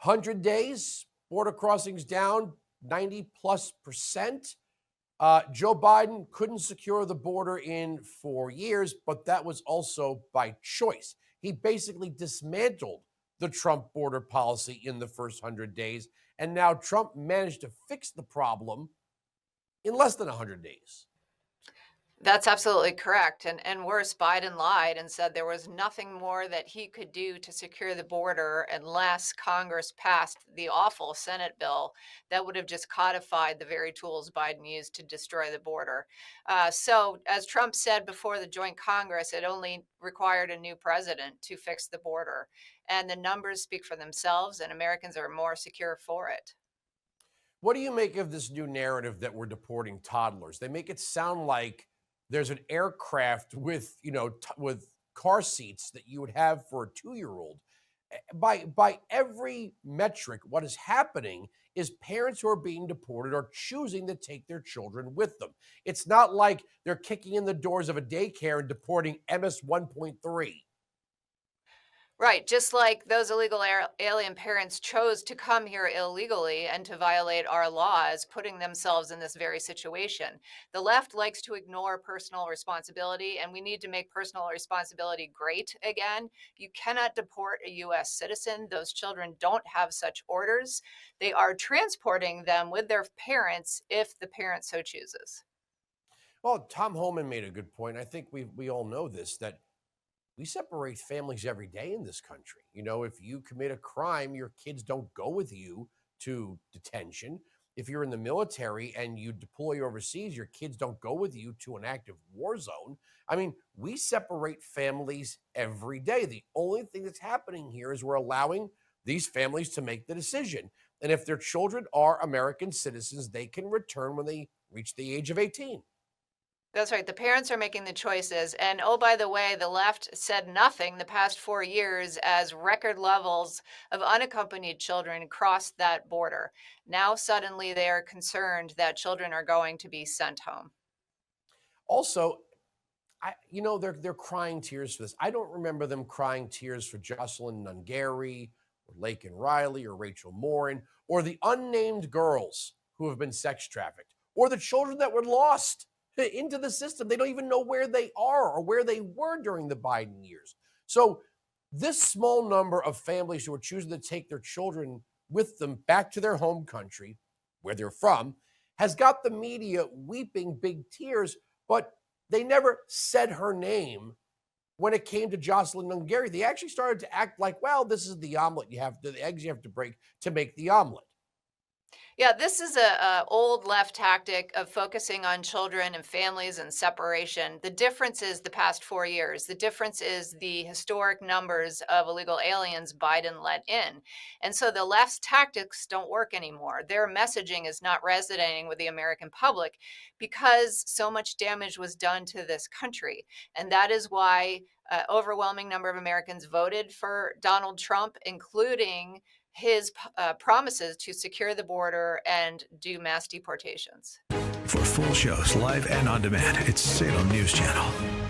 100 days, border crossings down 90+%. Joe Biden couldn't secure the border in 4 years, but that was also by choice. He basically dismantled the Trump border policy in the first 100 days. And now Trump managed to fix the problem in less than 100 days. That's absolutely correct. And worse, Biden lied and said there was nothing more that he could do to secure the border unless Congress passed the awful Senate bill that would have just codified the very tools Biden used to destroy the border. So, as Trump said before the joint Congress, it only required a new president to fix the border. And the numbers speak for themselves, and Americans are more secure for it. What do you make of this new narrative that we're deporting toddlers? They make it sound like there's an aircraft with, with car seats that you would have for a 2-year-old. By every metric, what is happening is parents who are being deported are choosing to take their children with them. It's not like they're kicking in the doors of a daycare and deporting MS 1.3. Right, just like those illegal alien parents chose to come here illegally and to violate our laws, putting themselves in this very situation. The left likes to ignore personal responsibility, and we need to make personal responsibility great again. You cannot deport a U.S. citizen. Those children don't have such orders. They are transporting them with their parents if the parent so chooses. Well, Tom Homan made a good point. I think we all know this, that we separate families every day in this country. If you commit a crime, your kids don't go with you to detention. If you're in the military and you deploy overseas, your kids don't go with you to an active war zone. I mean, we separate families every day. The only thing that's happening here is we're allowing these families to make the decision. And if their children are American citizens, they can return when they reach the age of 18. That's right. The parents are making the choices. And oh, by the way, the left said nothing the past 4 years as record levels of unaccompanied children crossed that border. Now, suddenly, they are concerned that children are going to be sent home. Also, they're crying tears for this. I don't remember them crying tears for Jocelyn Nungary or Laken Riley or Rachel Morin or the unnamed girls who have been sex trafficked or the children that were lost into the system. They don't even know where they are or where they were during the Biden years. So this small number of families who are choosing to take their children with them back to their home country, where they're from, has got the media weeping big tears, but they never said her name when it came to Jocelyn Nungary. They actually started to act like, well, this is the omelet the eggs you have to break to make the omelet. Yeah, this is a old left tactic of focusing on children and families and separation. The difference is the past 4 years. The difference is the historic numbers of illegal aliens Biden let in. And so the left's tactics don't work anymore. Their messaging is not resonating with the American public because so much damage was done to this country. And that is why overwhelming number of Americans voted for Donald Trump, including his promises to secure the border and do mass deportations. For full shows, live and on demand, it's Salem News Channel.